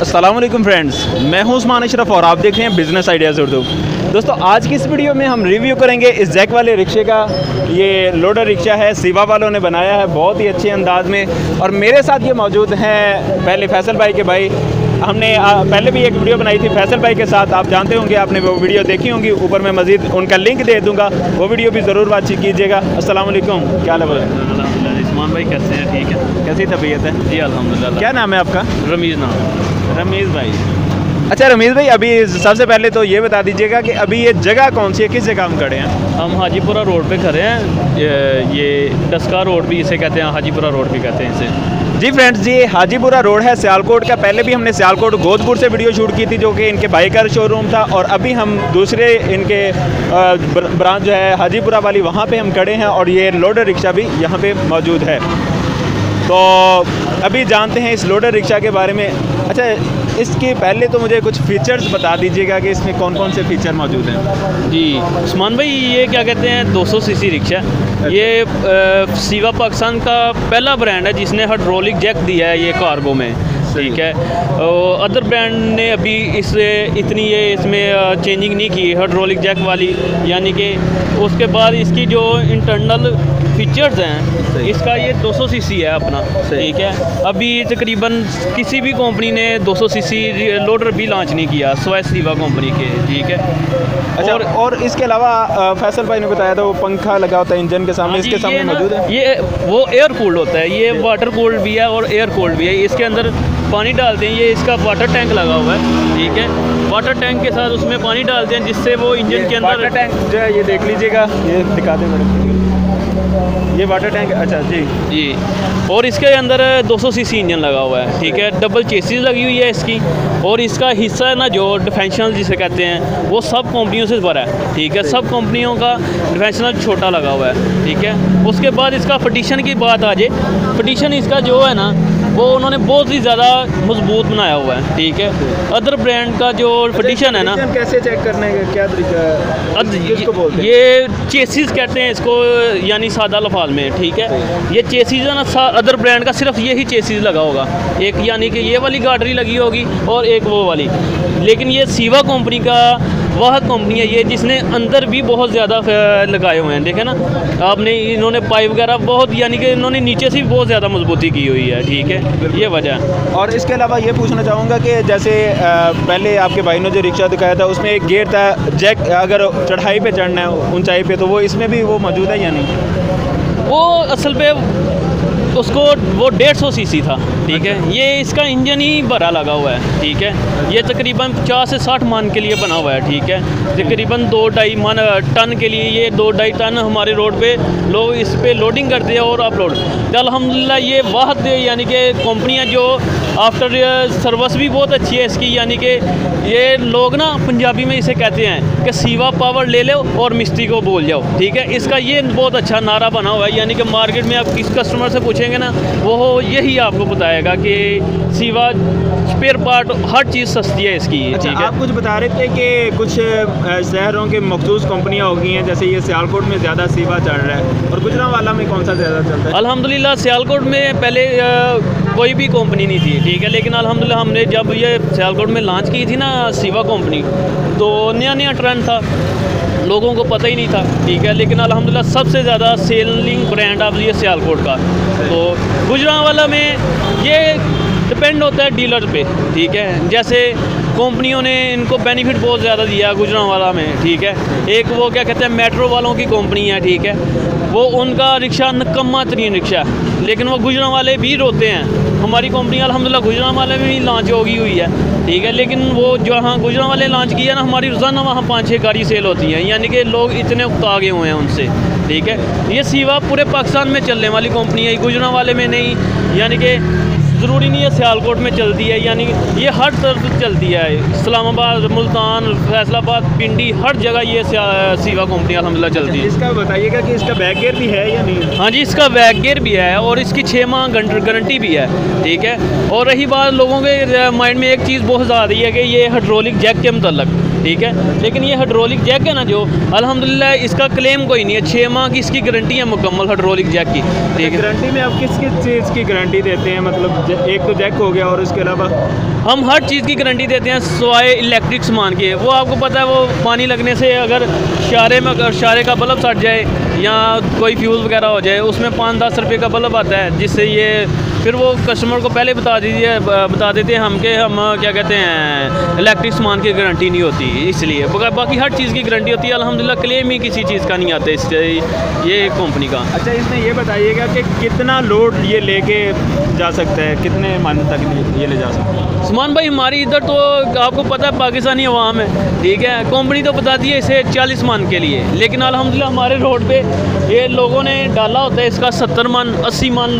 अस्सलाम वालेकुम फ्रेंड्स, मैं हूं उस्मान अशरफ और आप देख रहे हैं बिज़नेस आइडियाज़ उर्दू। दोस्तों, आज की इस वीडियो में हम रिव्यू करेंगे इस जैक वाले रिक्शे का। ये लोडर रिक्शा है, सिवा वालों ने बनाया है बहुत ही अच्छे अंदाज में। और मेरे साथ ये मौजूद हैं पहले फैसल भाई के भाई। हमने पहले भी एक वीडियो बनाई थी फैसल भाई के साथ, आप जानते होंगे, आपने वो वीडियो देखी होंगी। ऊपर मैं मज़ीद उनका लिंक दे दूँगा, वो वीडियो भी ज़रूर बातचीत कीजिएगा। अस्सलाम वालेकुम, क्या हाल है उस्मान भाई? कैसे हैं? ठीक है। कैसी तबीयत है? जी अल्हम्दुलिल्लाह। क्या नाम है आपका? रमीज़ नाम। रमीज़ भाई। अच्छा रमीज़ भाई, अभी सबसे पहले तो ये बता दीजिएगा कि अभी ये जगह कौन सी है, किस जगह हम खड़े हैं? हम हाजीपुरा रोड पे खड़े हैं। ये डस्का रोड भी इसे कहते हैं, हाजीपुरा रोड भी कहते हैं इसे। जी फ्रेंड्स, ये हाजीपुरा रोड है सियालकोट का। पहले भी हमने सियालकोट गोदपुर से वीडियो शूट की थी, जो कि इनके भाई का शोरूम था। और अभी हम दूसरे इनके ब्रांच जो है हाजीपुरा वाली, वहाँ पे हम खड़े हैं। और ये लोडर रिक्शा भी यहाँ पे मौजूद है। तो अभी जानते हैं इस लोडर रिक्शा के बारे में। अच्छा, इसके पहले तो मुझे कुछ फीचर्स बता दीजिएगा कि इसमें कौन कौन से फीचर मौजूद हैं। जी उस्मान भाई, ये क्या कहते हैं 200 सीसी रिक्शा। ये सिवा पाकिस्तान का पहला ब्रांड है जिसने हाइड्रोलिक जैक दिया है ये कार्गो में, ठीक है। अदर ब्रांड ने अभी इतनी ये इसमें चेंजिंग नहीं की हाइड्रोलिक जैक वाली, यानी कि उसके बाद इसकी जो इंटरनल फीचर्स हैं, इसका ये 200 सीसी है अपना, ठीक है। अभी तकरीबन किसी भी कंपनी ने 200 सीसी लोडर भी लॉन्च नहीं किया सिवाय सिवा कंपनी के, ठीक है। अच्छा, और इसके अलावा फैसल भाई ने बताया था वो पंखा लगा होता है इंजन के सामने, इसके सामने मौजूद है। ये वो एयर कूल्ड होता है, ये वाटर कूल्ड भी है और एयर कूल्ड भी है। इसके अंदर पानी डालते हैं, ये इसका वाटर टैंक लगा हुआ है, ठीक है। वाटर टैंक के साथ उसमें पानी डालते हैं जिससे वो इंजन के अंदर वाटर टैंक जो है, ये देख लीजिएगा, ये दिखा दें मैडम, ये वाटर टैंक। अच्छा जी। और इसके अंदर 200 सीसी इंजन लगा हुआ है, ठीक है। डबल चेसिस लगी हुई है इसकी। और इसका हिस्सा है ना, जो डिफेंशनल जिसे कहते हैं, वो सब कंपनियों से बड़ा है, ठीक है। सब कंपनियों का डिफेंशनल छोटा लगा हुआ है, ठीक है। उसके बाद इसका पटिशन की बात आ जाए, पटिशन इसका जो है ना, वो उन्होंने बहुत ही ज़्यादा मजबूत बनाया हुआ है, ठीक है। अदर ब्रांड का जो पटिशन है ना, कैसे चेक करने का क्या तरीका है? ये चेसिस कहते हैं इसको, यानी सादा लफाज में, ठीक है। ये चेसिस है ना, अदर ब्रांड का सिर्फ ये ही चेसिस लगा होगा, एक यानी कि ये वाली गार्डरी लगी होगी और एक वो वाली। लेकिन ये सिवा कंपनी का वह कंपनी है ये जिसने अंदर भी बहुत ज़्यादा लगाए हुए हैं, देखें ना आपने। इन्होंने पाइप वगैरह बहुत, यानी कि इन्होंने नीचे से भी बहुत ज़्यादा मजबूती की हुई है, ठीक है। ये वजह है। और इसके अलावा ये पूछना चाहूँगा कि जैसे पहले आपके भाई ने जो रिक्शा दिखाया था, उसमें एक गियर था जैक, अगर चढ़ाई पे चढ़ना है ऊंचाई पे, तो वो इसमें भी वो मौजूद है या नहीं? वो असल पे उसको वो 150 सीसी था, ठीक है। ये इसका इंजन ही भरा लगा हुआ है, ठीक है। ये तकरीबन 50 से 60 मन के लिए बना हुआ है, ठीक है। तकरीबन 2-2.5 मन टन के लिए, ये 2-2.5 टन हमारे रोड पे लोग इस पे लोडिंग करते हैं और अपलोड। तो अल्हम्दुलिल्लाह ये वाहद, यानी कि कंपनियाँ जो आफ्टर सर्विस भी बहुत अच्छी है इसकी, यानी कि ये लोग ना पंजाबी में इसे कहते हैं कि सिवा पावर ले लो और मिस्त्री को बोल जाओ, ठीक है। इसका ये बहुत अच्छा नारा बना हुआ है, यानी कि मार्केट में आप किस कस्टमर से पूछेंगे ना, वो यही आपको बताएगा कि सिवा स्पेयर पार्ट हर चीज़ सस्ती है इसकी, अच्छा, ठीक है। आप कुछ बता रहे थे कि कुछ शहरों के मखसूस कंपनियां हो गई हैं, जैसे ये सियालकोट में ज़्यादा सिवा चल रहा है, और गुजरांवाला में कौन सा ज़्यादा चलता है? अल्हम्दुलिल्लाह सियालकोट में पहले कोई भी कंपनी नहीं थी, ठीक है। लेकिन अल्हम्दुलिल्लाह हमने जब ये सियालकोट में लॉन्च की थी ना सिवा कंपनी, तो नया नया ट्रेंड था, लोगों को पता ही नहीं था, ठीक है। लेकिन अल्हम्दुलिल्लाह सबसे ज़्यादा सेलिंग ब्रांड अब ये सियालकोट का। तो गुजरांवाला में ये डिपेंड होता है डीलर पे, ठीक है। जैसे कंपनियों ने इनको बेनिफिट बहुत ज़्यादा दिया गुजरांवाला में, ठीक है। एक वो क्या कहते हैं मेट्रो वालों की कंपनी है, ठीक है। वो उनका रिक्शा निकम्मा तरीन रिक्शा है, लेकिन वो गुजरांवाले भी रोते हैं। हमारी कंपनी अल्हम्दुलिल्लाह गुजरांवाले में भी लॉन्च होगी हुई है, ठीक है। लेकिन वो जो हाँ गुजरांवाले लॉन्च किया ना, हमारी रोज़ाना वहाँ 5-6 गाड़ी सेल होती हैं, यानी कि लोग इतने उकता गए हुए हैं उनसे, ठीक है। ये सिवा पूरे पाकिस्तान में चलने वाली कंपनी है, गुजरांवाले में नहीं, यानी कि ज़रूरी नहीं है सियालकोट में चलती है, यानी ये हर तरफ चलती है। इस्लामाबाद, मुल्तान, फैसलाबाद, पिंडी, हर जगह ये सिवा कंपनी अल्हम्दुलिल्लाह चलती है। इसका बताइएगा कि इसका बैक गियर भी है या नहीं? हाँ जी, इसका बैक गियर भी है और इसकी 6 माह गारंटी भी है, ठीक है। और रही बात लोगों के माइंड में एक चीज़ बहुत ज़्यादा है कि ये हाइड्रोलिक जैक के मतलब, ठीक है। लेकिन ये हाइड्रोलिक जैक है ना जो, अल्हम्दुलिल्लाह इसका क्लेम कोई नहीं है, 6 माह की इसकी गारंटी है मुकम्मल हाइड्रोलिक जैक की, ठीक है। गारंटी में आप किस किस चीज़ की गारंटी देते हैं? मतलब एक तो जैक हो गया और उसके अलावा हम हर चीज़ की गारंटी देते हैं सिवाय इलेक्ट्रिक सामान की। वो आपको पता है वो पानी लगने से अगर शारे का बल्ब सट जाए या कोई फ्यूज़ वगैरह हो जाए, उसमें 5-10 रुपये का बल्ब आता है, जिससे ये फिर वो कस्टमर को पहले बता देते हैं हम कि हम क्या कहते हैं इलेक्ट्रिक सामान की गारंटी नहीं होती, इसलिए बाकी हर चीज़ की गारंटी होती है। अल्हम्दुलिल्लाह क्लेम ही किसी चीज़ का नहीं आता इससे, ये कंपनी का। अच्छा, इसमें ये बताइएगा कि कितना लोड ये लेके जा सकता है, कितने मन तक ये ले जा सकता है? उस्मान भाई हमारी इधर तो आपको पता है पाकिस्तानी अवाम है, ठीक है। कंपनी तो बताती है इसे 40 मन के लिए, लेकिन अल्हम्दुलिल्लाह हमारे रोड पे ये लोगों ने डाला होता है इसका 70 मन 80 मन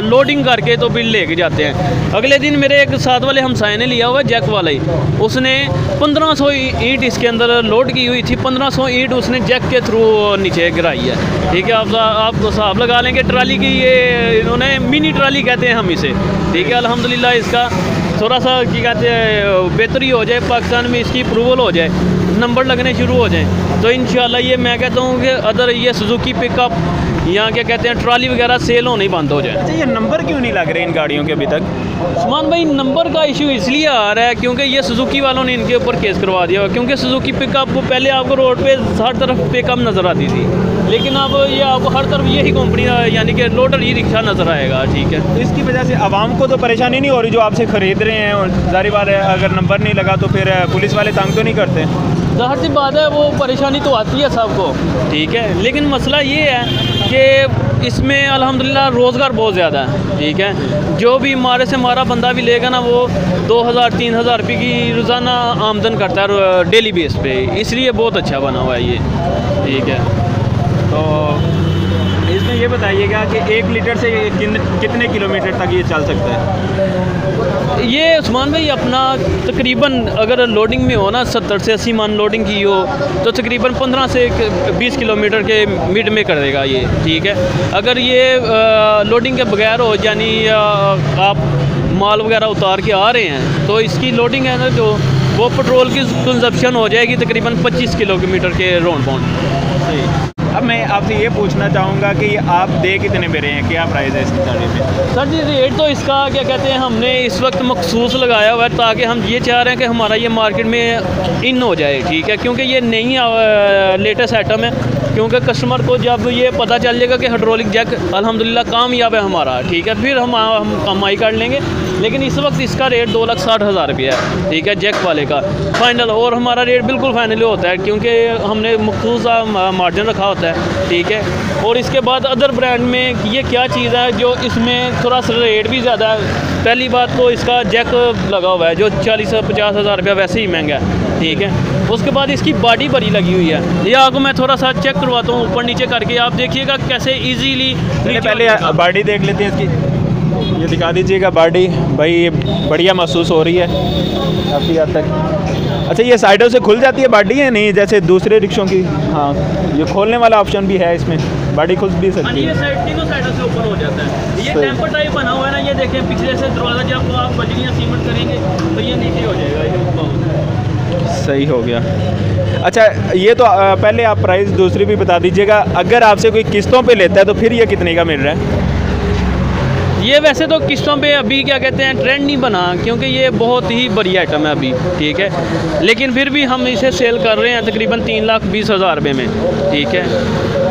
लोडिंग करके तो बिल लेके जाते हैं। अगले दिन मेरे एक साथ वाले हमसाये ने लिया हुआ जैक वाला ही, उसने 1500 ईंट इसके अंदर लोड की हुई थी, 1500 ईंट उसने जैक के थ्रू नीचे गिराई है, ठीक है। आप तो हिसाब लगा लेंगे ट्राली की, ये इन्होंने मिनी ट्राली कहते हैं हम इसे, ठीक है। अल्हम्दुलिल्लाह इसका थोड़ा सा क्या कहते हैं बेहतरी हो जाए, पाकिस्तान में इसकी अप्रूवल हो जाए, नंबर लगने शुरू हो जाएं, तो इंशाल्लाह ये मैं कहता हूँ कि अदर ये सुजुकी पिकअप या क्या कहते हैं ट्राली वगैरह सेल होने ही बंद हो जाए। अच्छा, ये नंबर क्यों नहीं लग रहे इन गाड़ियों के अभी तक? उस्मान भाई नंबर का इशू इसलिए आ रहा है क्योंकि ये सुजुकी वालों ने इनके ऊपर केस करवा दिया हुआ, क्योंकि सुजुकी पिकअप पहले आपको रोड पे हर तरफ पिकअप नज़र आती थी, लेकिन अब ये आपको हर तरफ यही कंपनी यानी कि लोडर ई रिक्शा नज़र आएगा, ठीक है। तो इसकी वजह से आवाम को तो परेशानी नहीं हो रही जो आपसे ख़रीद रहे हैं, और ज़ाहिर बात है अगर नंबर नहीं लगा तो फिर पुलिस वाले तंग तो नहीं करते? ज़ाहिर सी बात है वो परेशानी तो आती है सबको, ठीक है। लेकिन मसला ये है कि इसमें अल्हम्दुलिल्लाह रोज़गार बहुत ज़्यादा है, ठीक है। जो भी हमारे से हमारा बंदा भी लेगा ना वो 2000-3000 रुपये की रोज़ाना आमदन करता है डेली बेस पे, इसलिए बहुत अच्छा बना हुआ है ये, ठीक है। तो इसमें ये बताइएगा कि 1 लीटर से कितने किलोमीटर तक ये चल सकता है? ये उस्मान भाई अपना तकरीबन अगर लोडिंग में हो ना 70 से 80 मन लोडिंग की हो तो तकरीबन 15 से 20 किलोमीटर के मिड में कर देगा ये, ठीक है। अगर ये लोडिंग के बगैर हो, यानी आप माल वगैरह उतार के आ रहे हैं, तो इसकी लोडिंग है ना जो वो पेट्रोल की कंजप्शन हो जाएगी तकरीबन 25 किलोमीटर के राउंड पाउंड। अब मैं आपसे ये पूछना चाहूँगा कि आप दे कितने में रहे हैं, क्या प्राइस है इसकी गाड़ी पे? सर जी रेट तो इसका क्या कहते हैं हमने इस वक्त मखसूस लगाया हुआ है, ताकि हम ये चाह रहे हैं कि हमारा ये मार्केट में इन हो जाए, ठीक है। क्योंकि ये नई लेटेस्ट आइटम है, क्योंकि कस्टमर को जब ये पता चल जाएगा कि हाइड्रोलिक जैक अल्हम्दुलिल्लाह कामयाब है हमारा, ठीक है, फिर हम कमाई कर लेंगे। लेकिन इस वक्त इसका रेट 2,60,000 रुपया है, ठीक है, जैक वाले का फाइनल। और हमारा रेट बिल्कुल फाइनल होता है क्योंकि हमने मखसूस मार्जिन रखा होता है, ठीक है। और इसके बाद अदर ब्रांड में ये क्या चीज़ है जो इसमें थोड़ा सा रेट भी ज़्यादा है। पहली बात तो इसका जैक लगा हुआ है जो 40 से 50,000 रुपया वैसे ही महंगा है, ठीक है। उसके बाद इसकी बॉडी बड़ी लगी हुई है, ये आपको मैं थोड़ा सा चेक करवाता हूँ ऊपर नीचे करके, आप देखिएगा कैसे ईजीली। पहले बॉडी देख लेते हैं इसकी, ये दिखा दीजिएगा बॉडी भाई, ये बढ़िया महसूस हो रही है काफ़ी हद तक। अच्छा, ये साइडों से खुल जाती है बॉडी है नहीं जैसे दूसरे रिक्शों की? हाँ, ये खोलने वाला ऑप्शन भी है इसमें, बॉडी खुल भी सकती है। ये साइड तीनों साइडों से ऊपर हो जाता है। ये टेम्पर टाइप बना हुआ है ना, ये देखें पिछले से दरवाज़ा जब आप बजरियाँ सीमेंट करेंगे तो ये नीचे हो जाएगा, ये सही हो गया। अच्छा, ये तो पहले आप प्राइस दूसरी भी बता दीजिएगा, अगर आपसे कोई किस्तों पे लेता है तो फिर ये कितने का मिल रहा है? ये वैसे तो किस्तों पे अभी क्या कहते हैं ट्रेंड नहीं बना, क्योंकि ये बहुत ही बढ़िया आइटम है अभी, ठीक है। लेकिन फिर भी हम इसे सेल कर रहे हैं तकरीबन 3,20,000 रुपये में, ठीक है।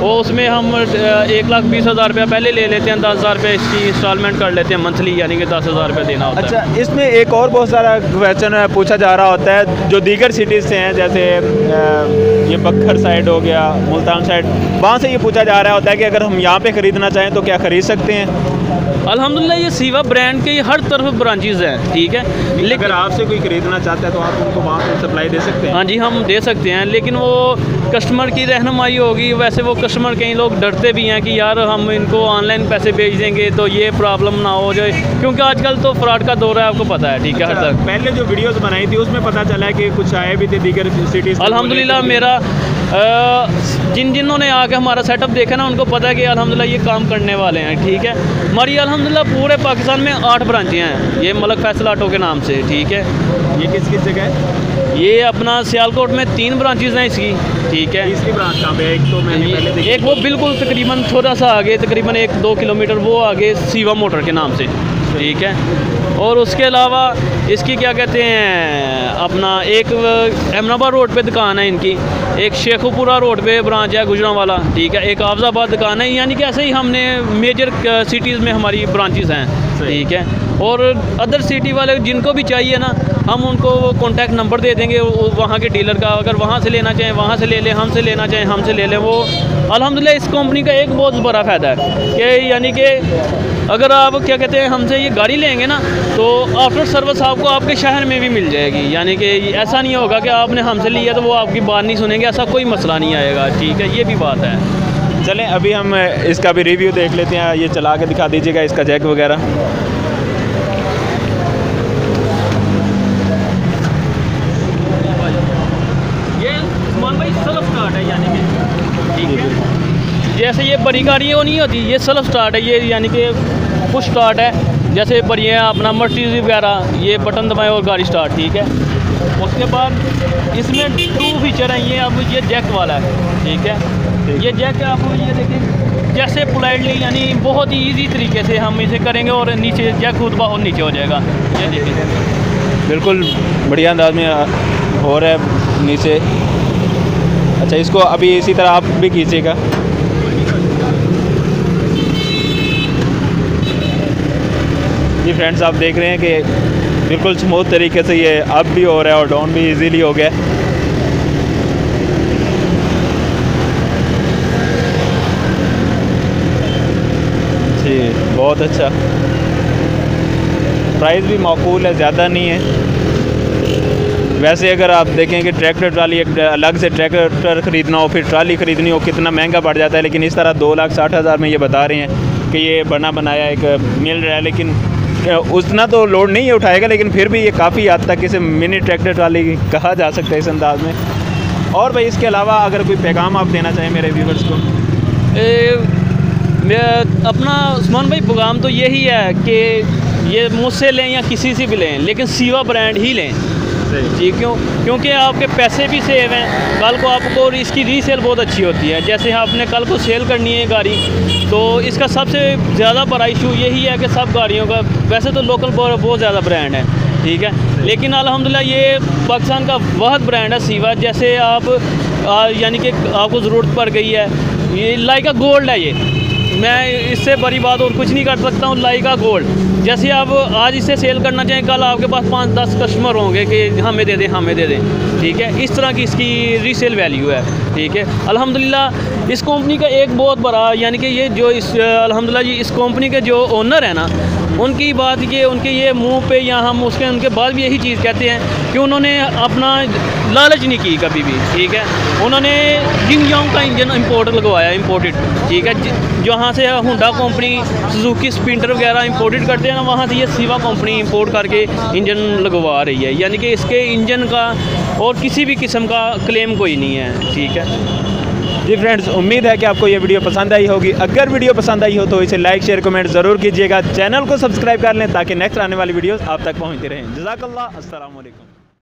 वो उसमें हम 1,20,000 रुपया पहले ले लेते हैं, 10,000 रुपये इसकी इंस्टॉलमेंट कर लेते हैं मंथली, यानी कि 10,000 रुपये देना होता है। अच्छा, इसमें एक और बहुत सारा क्वेश्चन पूछा जा रहा होता है जो दीगर सिटीज़ से हैं, जैसे ये बखर साइड हो गया, मुल्तान साइड, वहाँ से ये पूछा जा रहा होता है कि अगर हम यहाँ पे ख़रीदना चाहें तो क्या ख़रीद सकते हैं? अल्हम्दुलिल्लाह ये सीवा ब्रांड के हर तरफ ब्रांचेज हैं, ठीक है। लेकिन अगर आपसे कोई ख़रीदना चाहता है तो आप उनको वहाँ से सप्लाई दे सकते हैं? हाँ जी, हम दे सकते हैं, लेकिन वो कस्टमर की रहनुमाई होगी। वैसे वो कस्टमर कई लोग डरते भी हैं कि यार हम इनको ऑनलाइन पैसे भेज देंगे तो ये प्रॉब्लम ना हो जाए, क्योंकि आजकल तो फ्रॉड का दौर है, आपको पता है, ठीक है। हर तक पहले जो वीडियोस बनाई थी उसमें पता चला है कि कुछ आए भी थे दीगर सिटीज़। अल्हम्दुलिल्लाह मेरा जिन्होंने आके हमारा सेटअप देखा ना उनको पता है कि अल्हम्दुलिल्लाह ये काम करने वाले हैं, ठीक है। हमारी अल्हम्दुलिल्लाह पूरे पाकिस्तान में 8 ब्रांचें हैं, ये मलक फैसल ऑटो के नाम से, ठीक है। ये किस किस जगह है? ये अपना सियालकोट में 3 ब्रांचेज़ हैं इसकी, ठीक है। इसकी ब्रांच कहाँ पे है? एक तो मैंने पहले देखी, एक वो बिल्कुल तकरीबन थोड़ा सा आगे, तकरीबन 1-2 किलोमीटर वो आगे सीवा मोटर के नाम से, ठीक है। और उसके अलावा इसकी क्या कहते हैं, अपना एक अहमदाबाद रोड पे दुकान है इनकी, एक शेखुपुरा रोड पे ब्रांच है गुजरांवाला, ठीक है, एक आफजाबाद दुकान है। यानी कि ऐसे ही हमने मेजर सिटीज़ में हमारी ब्रांचेस हैं, ठीक है। और अदर सिटी वाले जिनको भी चाहिए ना, हम उनको कॉन्टैक्ट नंबर दे देंगे वहाँ के डीलर का, अगर वहाँ से लेना चाहें वहाँ से ले लें, हमसे लेना चाहें हमसे ले लें। वो अल्हम्दुलिल्लाह इस कंपनी का एक बहुत बड़ा फ़ायदा है कि यानी कि अगर आप क्या कहते हैं हमसे ये गाड़ी लेंगे ना, तो आफ्टर सर्विस आपको आपके शहर में भी मिल जाएगी। यानी कि ऐसा नहीं होगा कि आपने हमसे लिया तो वो आपकी बात नहीं सुनेंगे, ऐसा कोई मसला नहीं आएगा, ठीक है। ये भी बात है। चलें अभी हम इसका भी रिव्यू देख लेते हैं। ये चला के दिखा दीजिएगा इसका जैक वगैरह। ये उस्मान भाई सेल्फ स्टार्ट है, यानी कि ठीक है। जैसे ये बड़ी गाड़ी वो नहीं होती, ये सेल्फ स्टार्ट है, ये यानी कि पुश स्टार्ट है। जैसे बड़ी है अपना मर्सिडीज वगैरह, ये बटन दबाएं और गाड़ी स्टार्ट, ठीक है। उसके बाद इसमें 2 फीचर हैं, ये अब ये जैक वाला है, ठीक है। ये जैक आप ये देखिए जैसे पोलाइटली यानी बहुत ही ईजी तरीके से हम इसे करेंगे और नीचे जैक खुद ब खुद नीचे हो जाएगा। ये देखिए बिल्कुल बढ़िया अंदाज में हो रहा है नीचे। अच्छा, इसको अभी इसी तरह आप भी कीजिएगा। जी फ्रेंड्स, आप देख रहे हैं कि बिल्कुल स्मूथ तरीके से ये अप भी हो रहा है और डाउन भी इजीली हो गया। जी बहुत अच्छा, प्राइस भी माकूल है, ज़्यादा नहीं है। वैसे अगर आप देखें कि ट्रैक्टर ट्राली एक अलग से ट्रैक्टर ख़रीदना हो, फिर ट्राली ख़रीदनी हो, कितना महंगा पड़ जाता है। लेकिन इस तरह 2,60,000 में ये बता रहे हैं कि ये बना बनाया एक मिल रहा है। लेकिन उतना तो लोड नहीं उठाएगा, लेकिन फिर भी ये काफ़ी हद तक इसे मिनी ट्रैक्टर ट्राली कहा जा सकता है इस अंदाज में। और भाई इसके अलावा अगर कोई पैगाम आप देना चाहें मेरे व्यूवर्स को? मैं अपना उस्मान भाई पैगाम तो यही है कि ये मुझसे लें या किसी से भी लें, लेकिन सीवा ब्रांड ही लें जी। क्योंकि आपके पैसे भी सेव हैं, कल को आपको इसकी रीसेल बहुत अच्छी होती है। जैसे आपने कल को सेल करनी है गाड़ी, तो इसका सबसे ज़्यादा बड़ा इशू यही है कि सब गाड़ियों का वैसे तो लोकल बहुत ज़्यादा ब्रांड है, ठीक है, लेकिन अल्हम्दुलिल्लाह ये पाकिस्तान का बहुत ब्रांड है सीवा। जैसे आप यानी कि आपको ज़रूरत पड़ गई है, ये लाइका गोल्ड है, ये मैं इससे बड़ी बात और कुछ नहीं कर सकता हूँ। लाइका गोल्ड, जैसे आप आज इसे सेल करना चाहें, कल आपके पास 5-10 कस्टमर होंगे कि हमें दे दें हमें दे दें, ठीक है। इस तरह की इसकी रीसेल वैल्यू है, ठीक है। अल्हम्दुलिल्लाह इस कंपनी का एक बहुत बड़ा यानी कि ये जो अल्हम्दुलिल्लाह जी इस कंपनी के जो ओनर है ना, उनकी बात ये उनके ये मुंह पे या हम उनके बाद भी यही चीज़ कहते हैं कि उन्होंने अपना लालच नहीं की कभी भी, ठीक है। उन्होंने जिंगयोंग का इंजन इंपोर्ट लगवाया, इंपोर्टेड, ठीक है। जहाँ से होंडा कंपनी सुजुकी स्पिंटर वगैरह इंपोर्टेड करते हैं ना, वहाँ से ये सीवा कंपनी इंपोर्ट करके इंजन लगवा रही है। यानी कि इसके इंजन का और किसी भी किस्म का क्लेम कोई नहीं है, ठीक है। जी फ्रेंड्स, उम्मीद है कि आपको ये वीडियो पसंद आई होगी। अगर वीडियो पसंद आई हो तो इसे लाइक शेयर कमेंट ज़रूर कीजिएगा। चैनल को सब्सक्राइब कर लें ताकि नेक्स्ट आने वाली वीडियोस आप तक पहुंचती रहें। जज़ाकल्लाह, अस्सलाम वालेकुम।